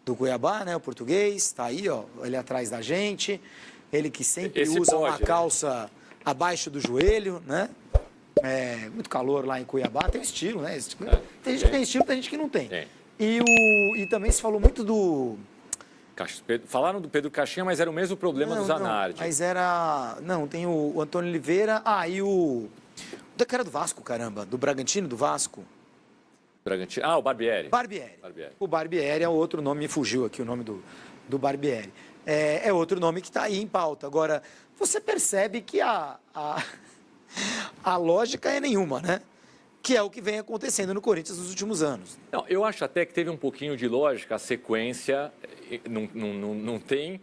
do Cuiabá, né? O português, tá aí, ó, ele atrás da gente. Ele que sempre Esse usa pode, uma calça abaixo do joelho, né? É, muito calor lá em Cuiabá, tem estilo, né? Tem gente que tem estilo, tem gente que não tem. Tem. E também se falou muito do... Falaram do Pedro Caixinha, mas era o mesmo problema do Zanardi. Mas era... Não, tem o Antônio Oliveira. E o... O cara do Vasco, caramba. Do Bragantino, do Vasco. Bragantino. O Barbieri. Barbieri. O Barbieri é outro nome, me fugiu aqui o nome do Barbieri. É outro nome que está aí em pauta. Agora, você percebe que a lógica é nenhuma, né? Que é o que vem acontecendo no Corinthians nos últimos anos. Não, eu acho até que teve um pouquinho de lógica, a sequência não tem...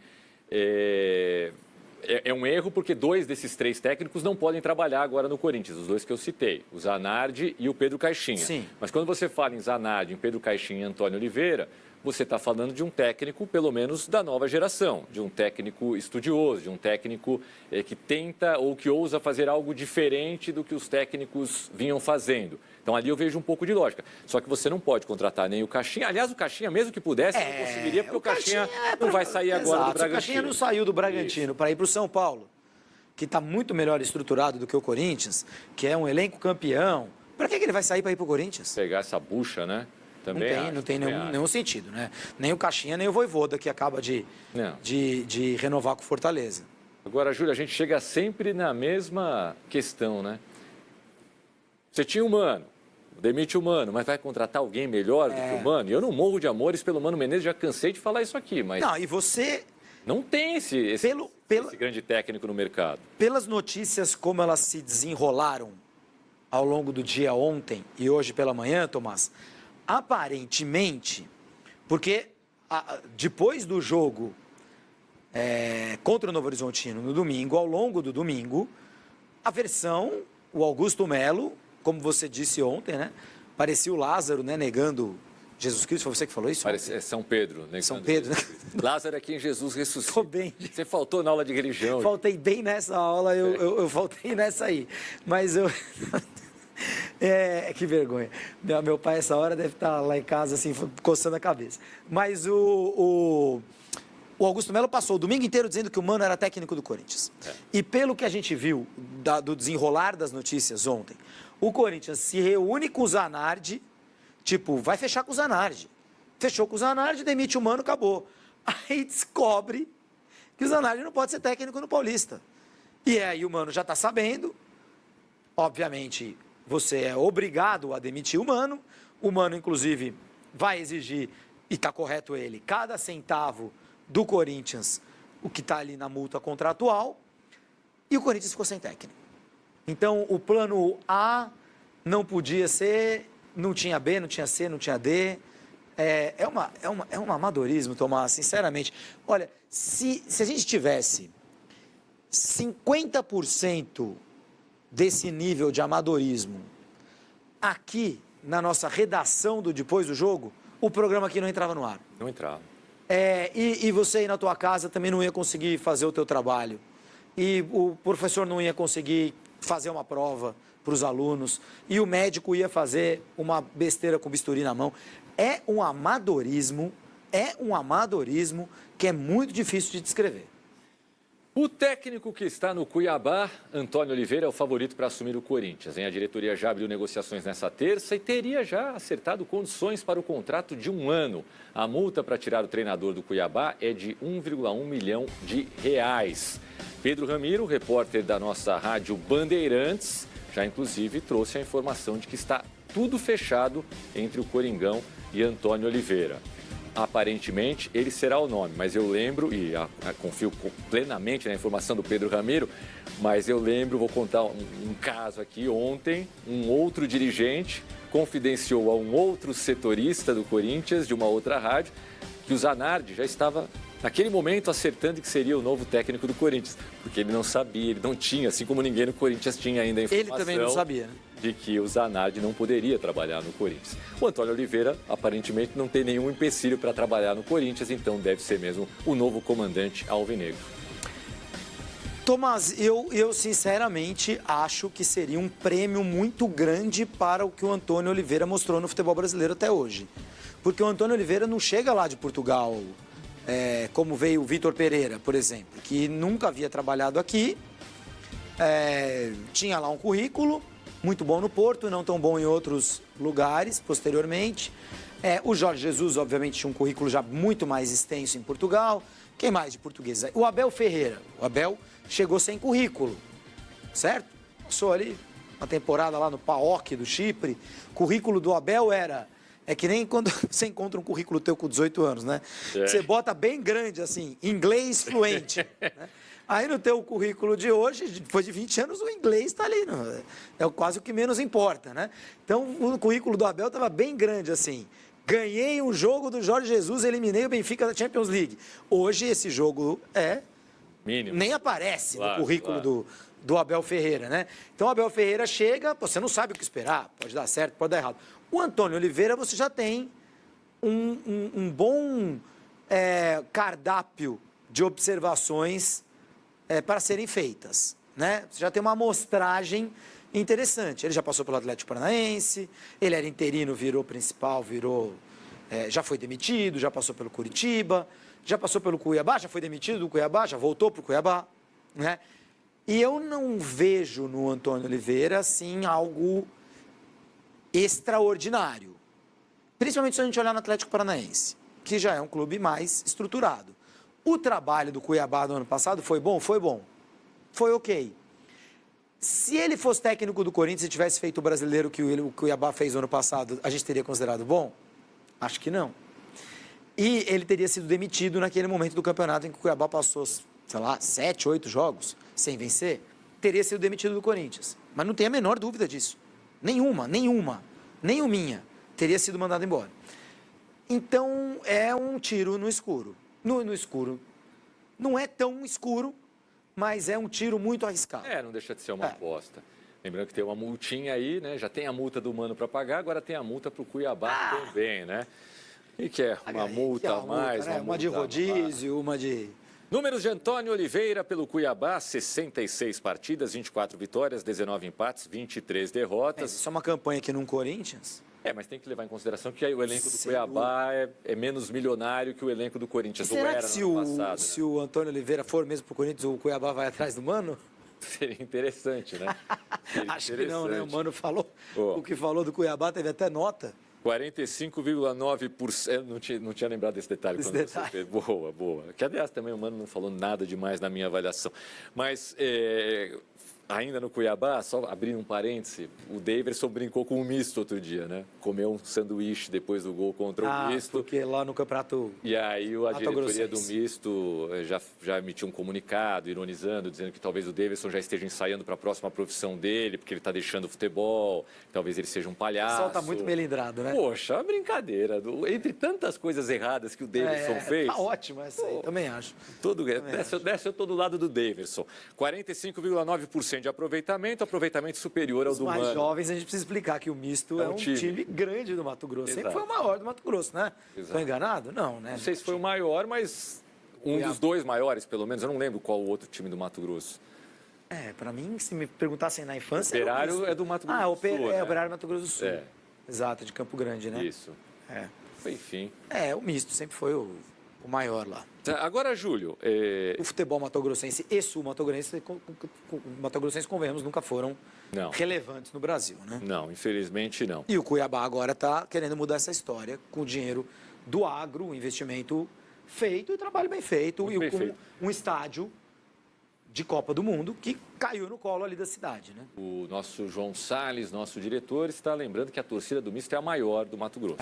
É um erro porque 2 desses 3 técnicos não podem trabalhar agora no Corinthians, os 2 que eu citei, o Zanardi e o Pedro Caixinha. Sim. Mas quando você fala em Zanardi, em Pedro Caixinha e Antônio Oliveira, você está falando de um técnico, pelo menos, da nova geração, de um técnico estudioso, de um técnico que tenta ou que ousa fazer algo diferente do que os técnicos vinham fazendo. Então, ali eu vejo um pouco de lógica. Só que você não pode contratar nem o Caixinha. Aliás, o Caixinha, mesmo que pudesse, não conseguiria, porque o Caixinha não vai sair agora do Bragantino. O Caixinha não saiu do Bragantino para ir para o São Paulo, que está muito melhor estruturado do que o Corinthians, que é um elenco campeão. Para que ele vai sair para ir para o Corinthians? Pegar essa bucha, né? Também não tem nenhum sentido, né? Nem o Caixinha, nem o Vojvoda, que acaba de renovar com o Fortaleza. Agora, Júlio, a gente chega sempre na mesma questão, né? Você tinha o Mano, demite o Mano, mas vai contratar alguém melhor do que o Mano? E eu não morro de amores pelo Mano Menezes, já cansei de falar isso aqui, mas... Não, e você... Não tem esse grande técnico no mercado. Pelas notícias como elas se desenrolaram ao longo do dia ontem e hoje pela manhã, Tomás... Aparentemente, porque depois do jogo contra o Novo Horizontino no domingo, ao longo do domingo, a versão, o Augusto Melo, como você disse ontem, né? Parecia o Lázaro, né? Negando Jesus Cristo. Foi você que falou isso? Parece, é São Pedro. Negando São Pedro, né? Lázaro é quem Jesus ressuscita. Estou bem. Você faltou na aula de religião. Faltei bem nessa aula, eu faltei nessa aí. Mas eu... que vergonha. Meu pai, essa hora, deve estar lá em casa, assim, coçando a cabeça. Mas o Augusto Melo passou o domingo inteiro dizendo que o Mano era técnico do Corinthians. E pelo que a gente viu do desenrolar das notícias ontem, o Corinthians se reúne com o Zanardi, tipo, vai fechar com o Zanardi. Fechou com o Zanardi, demite o Mano, acabou. Aí descobre que o Zanardi não pode ser técnico no Paulista. E aí o Mano já está sabendo, obviamente... Você é obrigado a demitir o Mano, inclusive, vai exigir, e está correto ele, cada centavo do Corinthians, o que está ali na multa contratual, e o Corinthians ficou sem técnico. Então, o plano A não podia ser, não tinha B, não tinha C, não tinha D. É um amadorismo, Tomás, sinceramente. Olha, se a gente tivesse 50% desse nível de amadorismo aqui na nossa redação do Depois do Jogo, o programa aqui não entrava no ar. Não entrava. E você aí na tua casa também não ia conseguir fazer o teu trabalho. E o professor não ia conseguir fazer uma prova para os alunos. E o médico ia fazer uma besteira com bisturi na mão. É um amadorismo que é muito difícil de descrever. O técnico que está no Cuiabá, Antônio Oliveira, é o favorito para assumir o Corinthians. A diretoria já abriu negociações nessa terça e teria já acertado condições para o contrato de 1 ano. A multa para tirar o treinador do Cuiabá é de R$1,1 milhão. Pedro Ramiro, repórter da nossa rádio Bandeirantes, já inclusive trouxe a informação de que está tudo fechado entre o Coringão e Antônio Oliveira. Aparentemente, ele será o nome, mas eu lembro, e confio plenamente na informação do Pedro Ramiro, mas eu lembro, vou contar um caso aqui, ontem, um outro dirigente confidenciou a um outro setorista do Corinthians, de uma outra rádio, que o Zanardi já estava, naquele momento, acertando que seria o novo técnico do Corinthians, porque ele não sabia, ele não tinha, assim como ninguém no Corinthians tinha ainda a informação. Ele também não sabia, né? De que o Zanardi não poderia trabalhar no Corinthians. O Antônio Oliveira, aparentemente, não tem nenhum empecilho para trabalhar no Corinthians, então deve ser mesmo o novo comandante alvinegro. Tomás, eu sinceramente acho que seria um prêmio muito grande para o que o Antônio Oliveira mostrou no futebol brasileiro até hoje. Porque o Antônio Oliveira não chega lá de Portugal, como veio o Vitor Pereira, por exemplo, que nunca havia trabalhado aqui, tinha lá um currículo muito bom no Porto, não tão bom em outros lugares posteriormente. O Jorge Jesus, obviamente, tinha um currículo já muito mais extenso em Portugal. Quem mais de português? O Abel Ferreira. O Abel chegou sem currículo, certo? Passou ali uma temporada lá no PAOK do Chipre. O currículo do Abel é que nem quando você encontra um currículo teu com 18 anos, né? Você bota bem grande, assim, inglês fluente, né? Aí no teu currículo de hoje, depois de 20 anos, o inglês está ali. É quase o que menos importa, né? Então, o currículo do Abel estava bem grande, assim. Ganhei um jogo do Jorge Jesus, eliminei o Benfica da Champions League. Hoje, esse jogo mínimo. Nem aparece no currículo do Abel Ferreira, né? Então, o Abel Ferreira chega, você não sabe o que esperar. Pode dar certo, pode dar errado. O Antônio Oliveira, você já tem um bom cardápio de observações para serem feitas, né? Você já tem uma amostragem interessante. Ele já passou pelo Atlético Paranaense, ele era interino, virou principal, já foi demitido, já passou pelo Curitiba, já passou pelo Cuiabá, já foi demitido do Cuiabá, já voltou para o Cuiabá, né? E eu não vejo no Antônio Oliveira, assim, algo extraordinário. Principalmente se a gente olhar no Atlético Paranaense, que já é um clube mais estruturado. O trabalho do Cuiabá no ano passado foi bom? Foi bom. Foi ok. Se ele fosse técnico do Corinthians e tivesse feito o brasileiro que o Cuiabá fez no ano passado, a gente teria considerado bom? Acho que não. E ele teria sido demitido naquele momento do campeonato em que o Cuiabá passou, sei lá, 7, 8 jogos sem vencer. Teria sido demitido do Corinthians. Mas não tem a menor dúvida disso. Nenhuma. Teria sido mandado embora. Então, é um tiro no escuro. No escuro. Não é tão escuro, mas é um tiro muito arriscado. Não deixa de ser uma aposta. Lembrando que tem uma multinha aí, né? Já tem a multa do Mano para pagar, agora tem a multa para o Cuiabá também, né? E que é uma multa a mais, uma de rodízio, uma de... Números de Antônio Oliveira pelo Cuiabá, 66 partidas, 24 vitórias, 19 empates, 23 derrotas. Isso é uma campanha aqui no Corinthians... Mas tem que levar em consideração que aí o elenco do Cuiabá é menos milionário que o elenco do Corinthians. Será que se o Antônio Oliveira for mesmo para o Corinthians, o Cuiabá vai atrás do Mano? Seria interessante, né? Acho que não, né? O Mano falou, o que falou do Cuiabá teve até nota. 45,9%. Não tinha lembrado desse detalhe. Boa. Que, aliás, também o Mano não falou nada demais na minha avaliação. Mas... ainda no Cuiabá, só abrindo um parêntese, o Daverson brincou com o misto outro dia, né? Comeu um sanduíche depois do gol contra o misto. Porque lá no campeonato... E aí a diretoria do misto já emitiu um comunicado, ironizando, dizendo que talvez o Daverson já esteja ensaiando para a próxima profissão dele, porque ele está deixando o futebol, talvez ele seja um palhaço. O pessoal está muito melindrado, né? Poxa, uma brincadeira. Entre tantas coisas erradas que o Daverson fez... Tá ótimo essa aí, também acho. Dessa eu estou do lado do Daverson. 45,9% de aproveitamento superior ao do Mano. Os mais jovens, a gente precisa explicar que o misto é um time grande do Mato Grosso. Sempre foi o maior do Mato Grosso, né? Estou enganado? Não, né? Não sei se foi o maior, mas dos dois maiores, pelo menos. Eu não lembro qual o outro time do Mato Grosso. Para mim, se me perguntassem na infância... O Operário é do Mato Grosso do Sul. O Operário do Mato Grosso do Sul. Exato, de Campo Grande, né? Isso. Enfim. O misto sempre foi o maior lá. Agora, Júlio... O futebol matogrossense e sul-matogrossense, convenhamos, nunca foram relevantes no Brasil, né? Não, infelizmente não. E o Cuiabá agora está querendo mudar essa história com o dinheiro do agro, o investimento feito e trabalho bem feito. Com um estádio de Copa do Mundo que caiu no colo ali da cidade, né? O nosso João Salles, nosso diretor, está lembrando que a torcida do misto é a maior do Mato Grosso.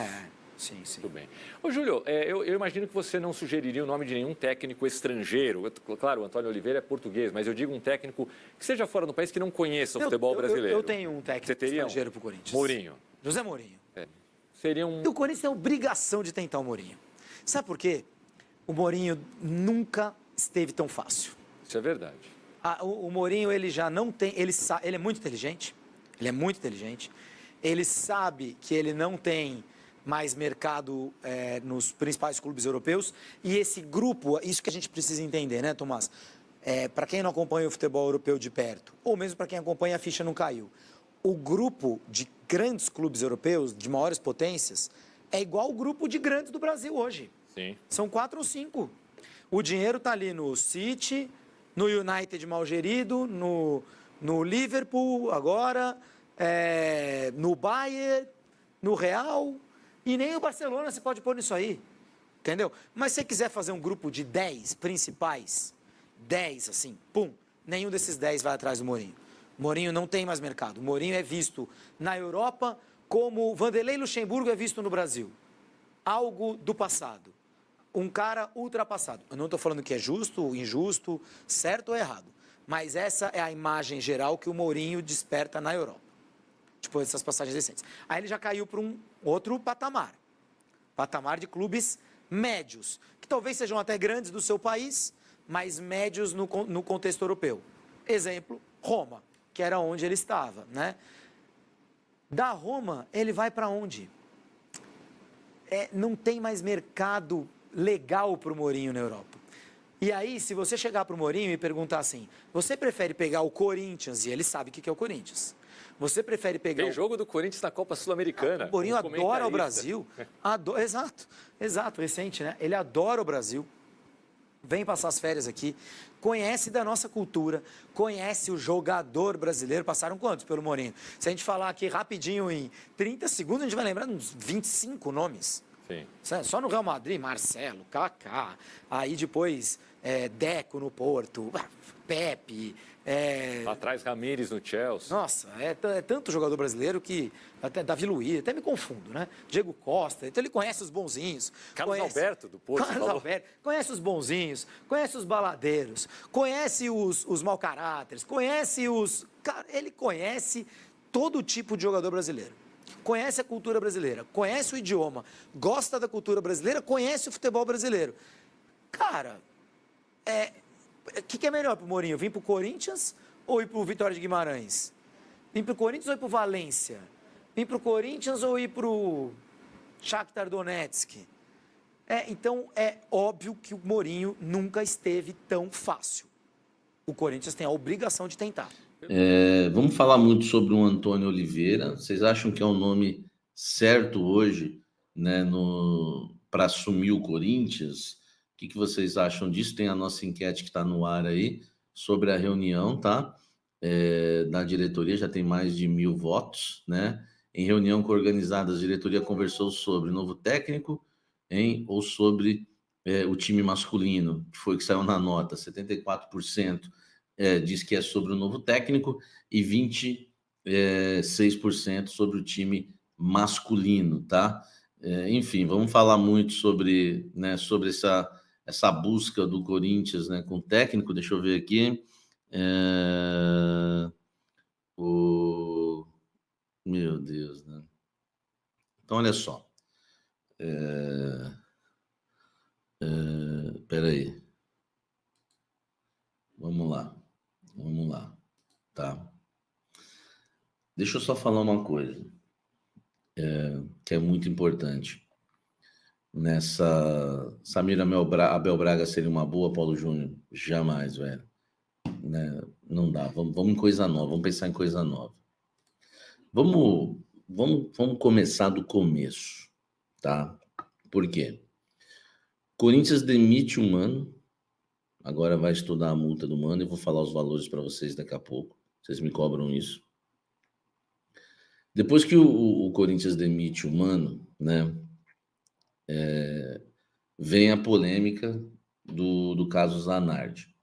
Sim. Muito bem. Ô, Júlio, eu imagino que você não sugeriria o nome de nenhum técnico estrangeiro. Claro, o Antônio Oliveira é português, mas eu digo um técnico que seja fora do país, que não conheça o futebol brasileiro. Eu tenho um técnico estrangeiro para o Corinthians. Mourinho. José Mourinho. Seria um... E o Corinthians tem a obrigação de tentar o Mourinho. Sabe por quê? O Mourinho nunca esteve tão fácil. Isso é verdade. O Mourinho, ele já não tem... Ele é muito inteligente. Ele sabe que ele não tem mais mercado nos principais clubes europeus. E esse grupo, isso que a gente precisa entender, né, Tomás? Para quem não acompanha o futebol europeu de perto, ou mesmo para quem acompanha, a ficha não caiu. O grupo de grandes clubes europeus, de maiores potências, é igual o grupo de grandes do Brasil hoje. Sim. São 4 ou 5. O dinheiro está ali no City, no United mal gerido, no Liverpool agora, no Bayern, no Real, e nem o Barcelona você pode pôr nisso aí, entendeu? Mas se você quiser fazer um grupo de 10 principais, 10 assim, pum, nenhum desses 10 vai atrás do Mourinho. O Mourinho não tem mais mercado. O Mourinho é visto na Europa como Vanderlei Luxemburgo é visto no Brasil. Algo do passado. Um cara ultrapassado. Eu não estou falando que é justo, injusto, certo ou errado. Mas essa é a imagem geral que o Mourinho desperta na Europa. Depois dessas passagens recentes. Aí ele já caiu para um outro patamar. Patamar de clubes médios. Que talvez sejam até grandes do seu país, mas médios no contexto europeu. Exemplo, Roma, que era onde ele estava, né? Da Roma, ele vai para onde? Não tem mais mercado legal para o Mourinho na Europa. E aí, se você chegar para o Mourinho e perguntar assim, você prefere pegar o Corinthians, e ele sabe o que é o Corinthians, você prefere pegar... Tem jogo do Corinthians na Copa Sul-Americana. O Mourinho adora o Brasil. Exato, recente, né? Ele adora o Brasil. Vem passar as férias aqui, conhece da nossa cultura, conhece o jogador brasileiro. Passaram quantos pelo Mourinho? Se a gente falar aqui rapidinho, em 30 segundos, a gente vai lembrar uns 25 nomes. Sim. Só no Real Madrid, Marcelo, Kaká, aí depois Deco no Porto, Pepe... Atrás Ramires no Chelsea. Nossa, é tanto jogador brasileiro que... Até Davi Luiz, até me confundo, né? Diego Costa, então ele conhece os bonzinhos. Carlos Alberto do Porto. Carlos Alberto, conhece os bonzinhos, conhece os baladeiros, conhece os mau caráteres, conhece os... Cara, ele conhece todo tipo de jogador brasileiro. Conhece a cultura brasileira, conhece o idioma, gosta da cultura brasileira, conhece o futebol brasileiro. Cara, o que é melhor para o Mourinho? Vir para o Corinthians ou ir para o Vitória de Guimarães? Vir para o Corinthians ou ir para o Valência? Vir para o Corinthians ou ir para o Shakhtar Donetsk? Então, é óbvio que o Mourinho nunca esteve tão fácil. O Corinthians tem a obrigação de tentar. Vamos falar muito sobre o Antônio Oliveira. Vocês acham que é o nome certo hoje, né, para assumir o Corinthians? O que vocês acham disso? Tem a nossa enquete que está no ar aí sobre a reunião, tá? Da diretoria, já tem mais de 1.000 votos, né? Em reunião coorganizada, a diretoria conversou sobre novo técnico, ou sobre o time masculino, que foi que saiu na nota. 74% diz que é sobre o novo técnico e 26% sobre o time masculino, tá? Enfim, vamos falar muito sobre, né, sobre essa busca do Corinthians, né, com o técnico. Deixa eu ver aqui. Meu Deus, né? Então, olha só. Peraí. Vamos lá. Tá? Deixa eu só falar uma coisa, que é muito importante. Samir Abel Braga seria uma boa, Paulo Júnior? Jamais, velho. Né? Não dá. Vamos em coisa nova, vamos pensar em coisa nova. Vamos começar do começo, tá? Por quê? Corinthians demite um Mano, agora vai estudar a multa do Mano, e vou falar os valores para vocês daqui a pouco. Vocês me cobram isso. Depois que o Corinthians demite o Mano, né? Vem a polêmica do caso Zanardi.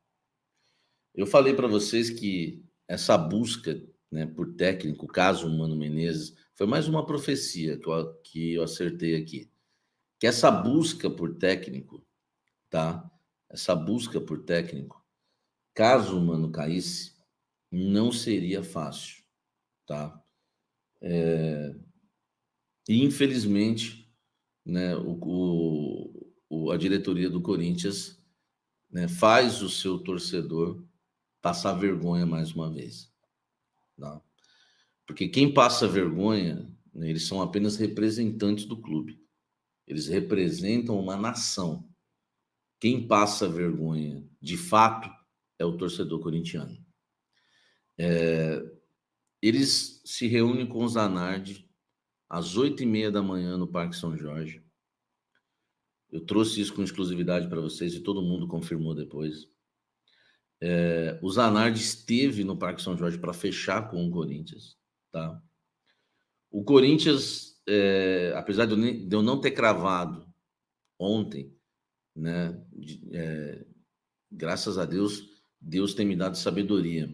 Eu falei para vocês que essa busca, né, por técnico, caso Mano Menezes, foi mais uma profecia que eu acertei aqui. Que essa busca por técnico, tá? Essa busca por técnico, caso o Mano caísse, não seria fácil, tá? E infelizmente, né, a diretoria do Corinthians, né, faz o seu torcedor passar vergonha mais uma vez, tá? Porque quem passa vergonha, né, eles são apenas representantes do clube. Eles representam uma nação. Quem passa vergonha, de fato, é o torcedor corintiano. Eles se reúnem com o Zanardi às 8h30 da manhã no Parque São Jorge. Eu trouxe isso com exclusividade para vocês e todo mundo confirmou depois. O Zanardi esteve no Parque São Jorge para fechar com o Corinthians, tá? O Corinthians, apesar de eu não ter cravado ontem, né? Graças a Deus, Deus tem me dado sabedoria,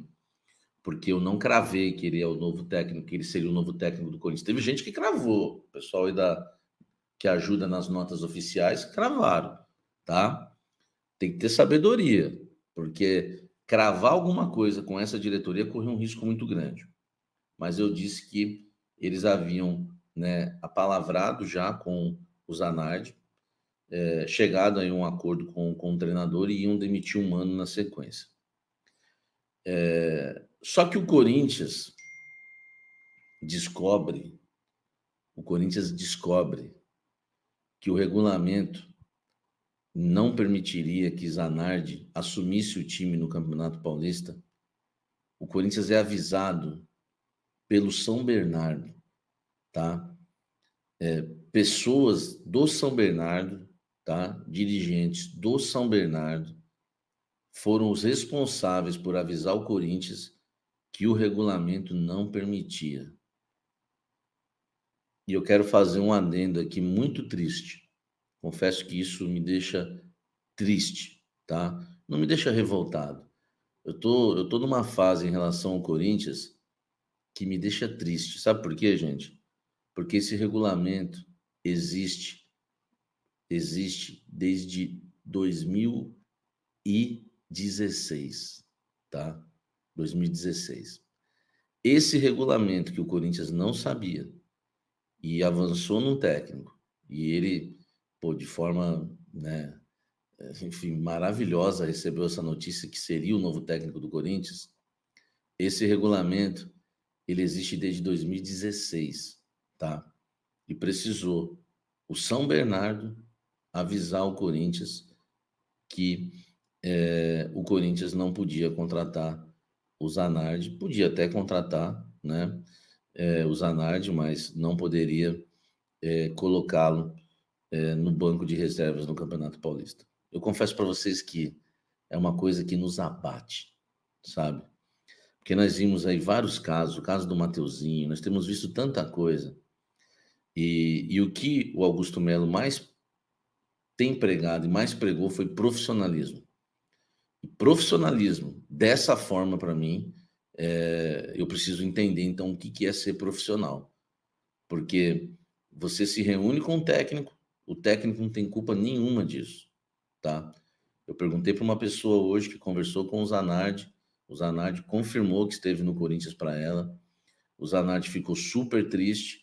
porque eu não cravei que ele é o novo técnico, que ele seria o novo técnico do Corinthians. Teve gente que cravou, o pessoal aí que ajuda nas notas oficiais, cravaram, tá? Tem que ter sabedoria, porque cravar alguma coisa com essa diretoria corre um risco muito grande. Mas eu disse que eles haviam, né, apalavrado já com o Zanardi, chegado a um acordo com o treinador e iam demitir um Mano na sequência. Só que o Corinthians descobre que o regulamento não permitiria que Zanardi assumisse o time no Campeonato Paulista. O Corinthians é avisado pelo São Bernardo, tá? Pessoas do São Bernardo, tá? Dirigentes do São Bernardo foram os responsáveis por avisar o Corinthians que o regulamento não permitia. E eu quero fazer um adendo aqui muito triste. Confesso que isso me deixa triste, tá? Não me deixa revoltado. Eu tô numa fase em relação ao Corinthians que me deixa triste. Sabe por quê, gente? Porque esse regulamento existe desde 2016, tá? 2016. Esse regulamento que o Corinthians não sabia e avançou num técnico, e ele, de forma, né, enfim, maravilhosa, recebeu essa notícia que seria o novo técnico do Corinthians. Esse regulamento, ele existe desde 2016, tá? E precisou o São Bernardo avisar o Corinthians que o Corinthians não podia contratar o Zanardi, podia até contratar, né, o Zanardi, mas não poderia colocá-lo no banco de reservas no Campeonato Paulista. Eu confesso para vocês que é uma coisa que nos abate, sabe? Porque nós vimos aí vários casos, o caso do Mateuzinho, nós temos visto tanta coisa. E o que o Augusto Melo mais tem pregado e mais pregou foi profissionalismo. E profissionalismo, dessa forma, para mim, eu preciso entender, então, o que é ser profissional. Porque você se reúne com o técnico não tem culpa nenhuma disso, tá? Eu perguntei para uma pessoa hoje que conversou com o Zanardi confirmou que esteve no Corinthians para ela, o Zanardi ficou super triste,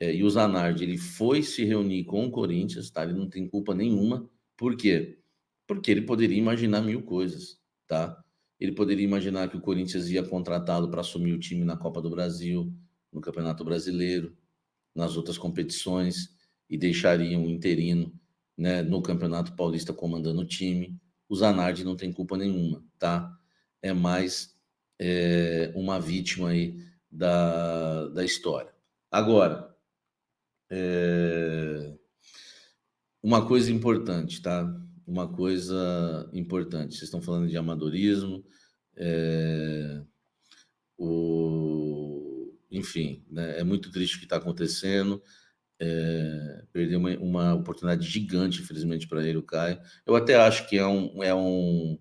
e o Zanardi, ele foi se reunir com o Corinthians, tá? Ele não tem culpa nenhuma. Por quê? Porque ele poderia imaginar mil coisas, tá? Ele poderia imaginar que o Corinthians ia contratá-lo para assumir o time na Copa do Brasil, no Campeonato Brasileiro, nas outras competições, e deixaria um interino, né, no Campeonato Paulista comandando o time. O Zanardi não tem culpa nenhuma, tá? É mais uma vítima aí da história. Agora, uma coisa importante, tá? Uma coisa importante. Vocês estão falando de amadorismo, enfim, né? É muito triste o que está acontecendo. Perdeu uma oportunidade gigante, infelizmente, para ele, o Caio. Eu até acho que é um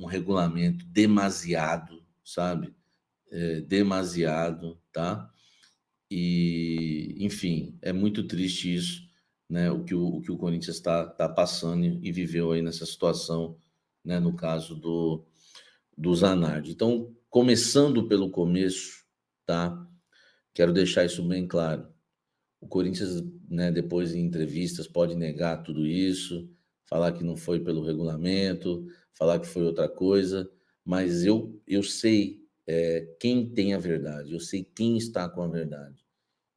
regulamento demasiado, sabe? Demasiado, tá? E, enfim, é muito triste isso, né? O que o Corinthians está passando e viveu aí nessa situação, né? No caso do Zanardi. Então, começando pelo começo, tá? Quero deixar isso bem claro. O Corinthians, né, depois em entrevistas, pode negar tudo isso, falar que não foi pelo regulamento, falar que foi outra coisa, mas eu sei quem tem a verdade, eu sei quem está com a verdade.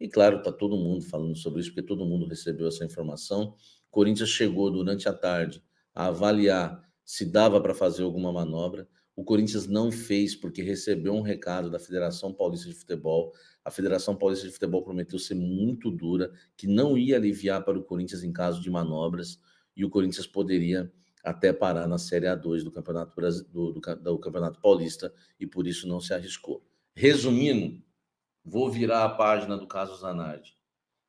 E claro, está todo mundo falando sobre isso, porque todo mundo recebeu essa informação. O Corinthians chegou durante a tarde a avaliar se dava para fazer alguma manobra. o Corinthians não fez porque recebeu um recado da Federação Paulista de Futebol. A Federação Paulista de Futebol prometeu ser muito dura, que não ia aliviar para o Corinthians em caso de manobras, e o Corinthians poderia até parar na Série A2 do Campeonato, do Campeonato Paulista, e por isso não se arriscou. Resumindo, vou virar a página do caso Zanardi,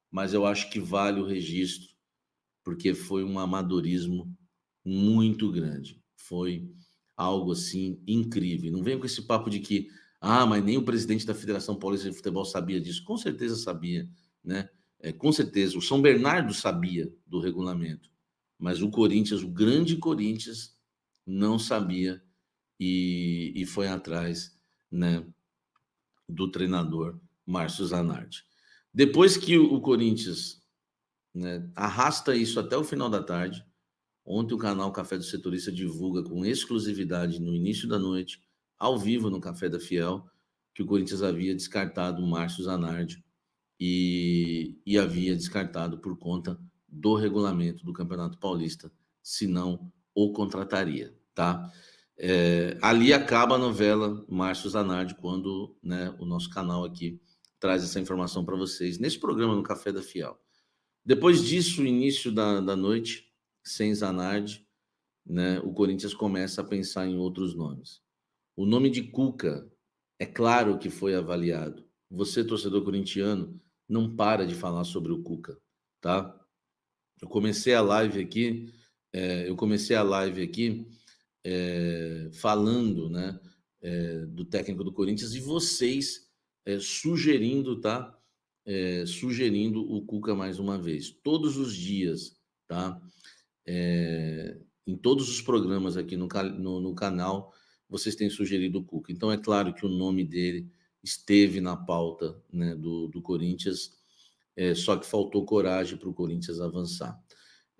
mas eu acho que vale o registro, porque foi um amadorismo muito grande. Foi algo assim incrível. Não venha com esse papo de que, mas nem o presidente da Federação Paulista de Futebol sabia disso. Com certeza sabia, né? Com certeza. O São Bernardo sabia do regulamento, mas o Corinthians, o grande Corinthians, não sabia e foi atrás, né, do treinador Márcio Zanardi. Depois que o Corinthians, né, arrasta isso até o final da tarde, ontem o canal Café do Setorista divulga com exclusividade no início da noite, ao vivo no Café da Fiel, que o Corinthians havia descartado o Márcio Zanardi e havia descartado por conta do regulamento do Campeonato Paulista, senão o contrataria, tá? Ali acaba a novela Márcio Zanardi, quando, né, o nosso canal aqui traz essa informação para vocês, nesse programa no Café da Fiel. Depois disso, início da noite, sem Zanardi, né, o Corinthians começa a pensar em outros nomes. O nome de Cuca, é claro que foi avaliado. Você, torcedor corintiano, não para de falar sobre o Cuca, tá? Eu comecei a live aqui falando, né, do técnico do Corinthians, e vocês sugerindo, tá? Sugerindo o Cuca mais uma vez. Todos os dias, tá? Em todos os programas aqui no canal, vocês têm sugerido o Cuca. Então, é claro que o nome dele esteve na pauta, né, do Corinthians, só que faltou coragem para o Corinthians avançar.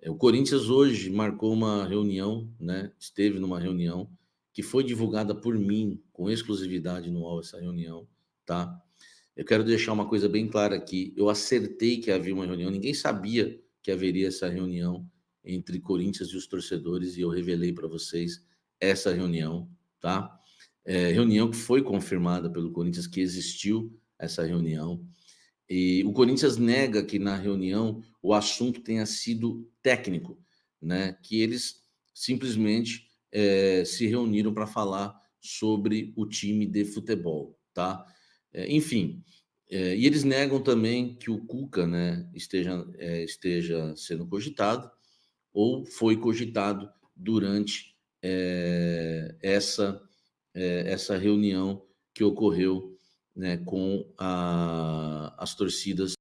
O Corinthians hoje marcou uma reunião, né, esteve numa reunião que foi divulgada por mim, com exclusividade no UOL, essa reunião, tá? Eu quero deixar uma coisa bem clara aqui. Eu acertei que havia uma reunião, ninguém sabia que haveria essa reunião entre Corinthians e os torcedores, e eu revelei para vocês essa reunião, tá? Reunião que foi confirmada pelo Corinthians, que existiu essa reunião. E o Corinthians nega que na reunião o assunto tenha sido técnico, né? Que eles simplesmente se reuniram para falar sobre o time de futebol, tá? Enfim, e eles negam também que o Cuca, né, esteja sendo cogitado ou foi cogitado durante essa reunião que ocorreu, né, com as torcidas